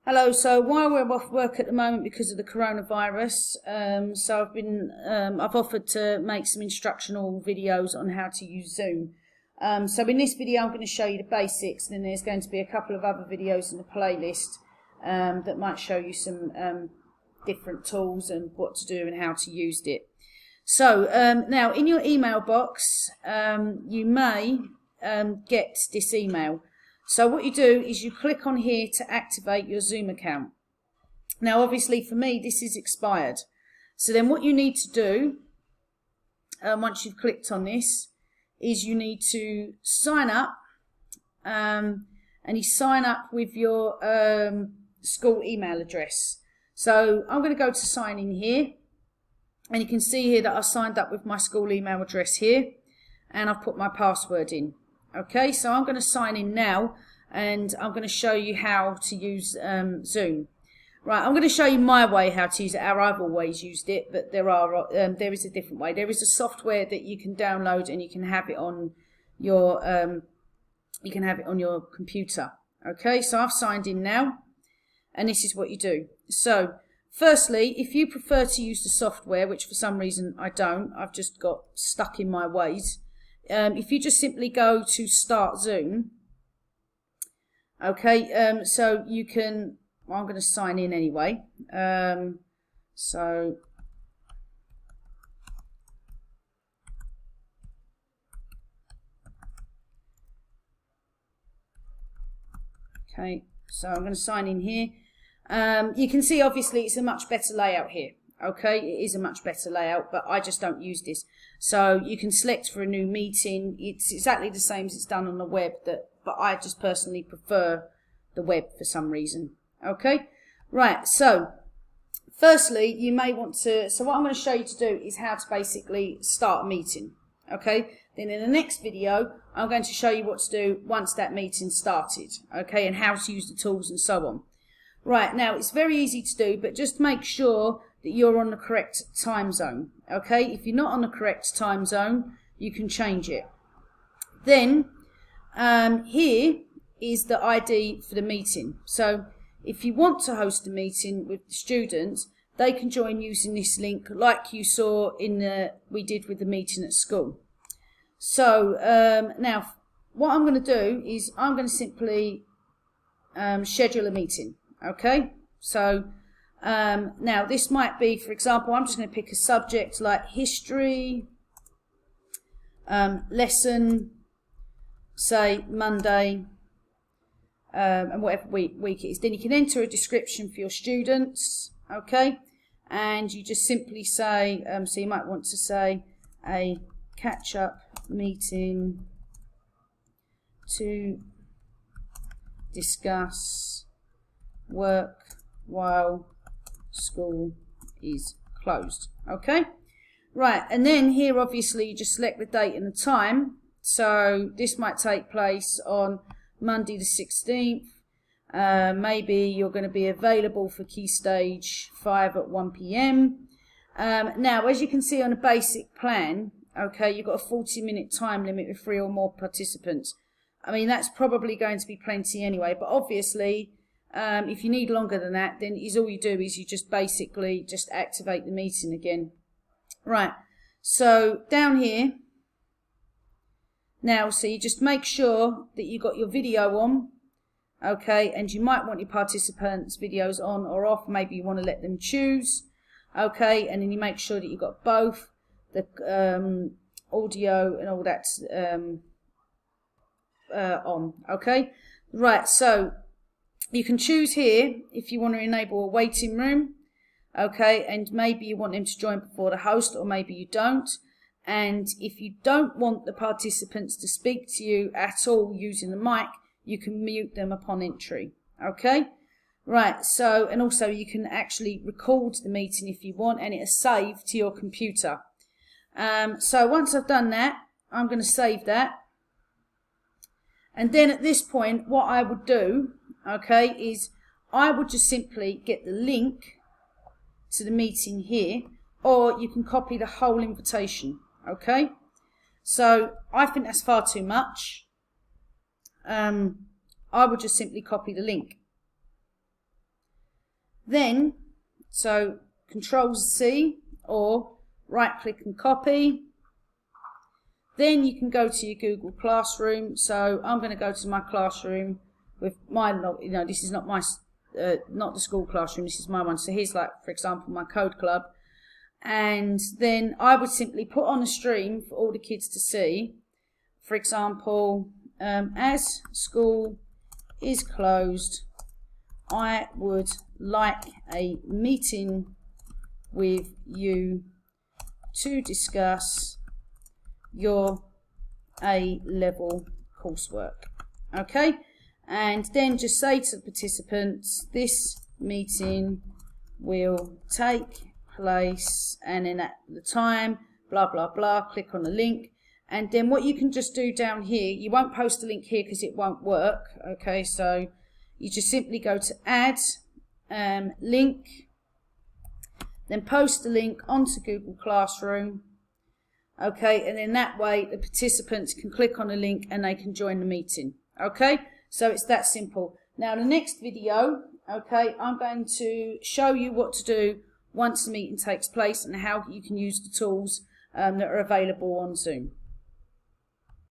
Hello. So while we're off work at the moment because of the coronavirus, I've offered to make some instructional videos on how to use Zoom. So in this video, I'm going to show you the basics, and then there's going to be a couple of other videos in the playlist that might show you some different tools and what to do and how to use it. So now in your email box, you may get this email. So what you do is you click on here to activate your Zoom account. Now obviously for me this is expired. So then what you need to do, once you've clicked on this, is you need to sign up, and you sign up with your school email address. So I'm going to go to sign in here, and you can see here that I signed up with my school email address here, and I've put my password in. Okay, so I'm going to sign in now, and I'm going to show you how to use Zoom. Right, I'm going to show you my way how to use it, how I've always used it, but there is a different way. There is a software that you can download, and you can have it on your computer. Okay, so I've signed in now, and this is what you do. So firstly, if you prefer to use the software, which for some reason I don't, I've just got stuck in my ways. If you just simply go to Start Zoom, okay, so you can, well, I'm going to sign in anyway, so okay, so I'm going to sign in here. You can see obviously it's a much better layout here. Okay, it is a much better layout, but I just don't use this. So you can select for a new meeting. It's exactly the same as it's done on the web, but I just personally prefer the web for some reason. Okay, right, so firstly you may want to, so what I'm going to show you to do is how to basically start a meeting. Okay, then in the next video I'm going to show you what to do once that meeting started, okay, and how to use the tools and so on. Right, now it's very easy to do, but just make sure that you're on the correct time zone. Okay, if you're not on the correct time zone, you can change it. Then here is the ID for the meeting. So if you want to host a meeting with the students, they can join using this link like you saw in we did with the meeting at school. So now what I'm going to do is I'm going to simply schedule a meeting. Okay, so now this might be, for example, I'm just going to pick a subject like history, lesson, say Monday, and whatever week it is. Then you can enter a description for your students, okay, and you just simply say, so you might want to say a catch-up meeting to discuss work while school is closed. Okay, right, and then here obviously you just select the date and the time. So this might take place on Monday the 16th. Maybe you're going to be available for Key Stage 5 at 1 PM. Now as you can see on a basic plan, okay, you've got a 40-minute time limit with 3 or more participants. I mean, that's probably going to be plenty anyway, but obviously if you need longer than that, then all you do is you just basically just activate the meeting again. Right, so down here now, so you just make sure that you got your video on, okay, and you might want your participants' videos on or off. Maybe you want to let them choose, okay, and then you make sure that you got both the audio and all that on, okay. Right, so you can choose here if you want to enable a waiting room, okay, and maybe you want them to join before the host, or maybe you don't. And if you don't want the participants to speak to you at all using the mic, you can mute them upon entry, okay. Right, so, and also you can actually record the meeting if you want, and it'll save to your computer. So once I've done that, I'm going to save that. And then at this point, what I would do, okay, is I would just simply get the link to the meeting here, or you can copy the whole invitation, okay. So I think that's far too much. I would just simply copy the link. Then, so Control C or right click and copy. Then you can go to your Google Classroom. So I'm going to go to my classroom with my, this is not my, not the school classroom, this is my one. So here's like, for example, my code club. And then I would simply put on a stream for all the kids to see. For example, as school is closed, I would like a meeting with you to discuss your A-level coursework. Okay, and then just say to the participants, this meeting will take place, and then at the time, blah blah blah, click on the link. And then what you can just do down here, you won't post a link here because it won't work. Okay, so you just simply go to add link, then post the link onto Google Classroom. Okay, and then that way the participants can click on the link and they can join the meeting. Okay, so it's that simple. Now the next video, okay, I'm going to show you what to do once the meeting takes place and how you can use the tools that are available on Zoom.